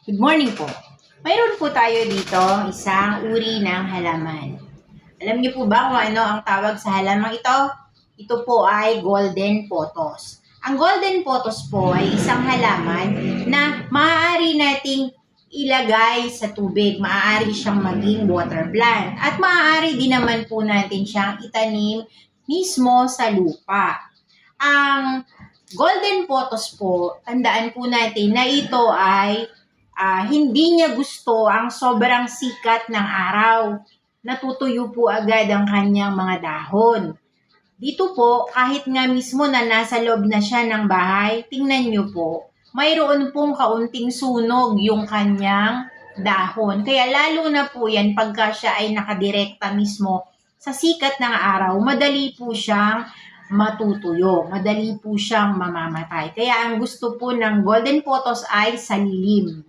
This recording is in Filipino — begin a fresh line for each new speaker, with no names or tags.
Good morning po. Mayroon po tayo dito isang uri ng halaman. Alam niyo po ba kung ano ang tawag sa halamang ito? Ito po ay golden pothos. Ang golden pothos po ay isang halaman na maaari nating ilagay sa tubig. Maaari siyang maging water plant. At maaari din naman po natin siyang itanim mismo sa lupa. Ang golden pothos po, tandaan po natin na ito ay hindi niya gusto ang sobrang sikat ng araw. Natutuyo po agad ang kanyang mga dahon. Dito po, kahit nga mismo na nasa loob na siya ng bahay, tingnan niyo po, mayroon pong kaunting sunog yung kanyang dahon. Kaya lalo na po yan pagka siya ay nakadirekta mismo sa sikat ng araw, madali po siyang matutuyo. Madali po siyang mamamatay. Kaya ang gusto po ng golden pothos ay sa lilim.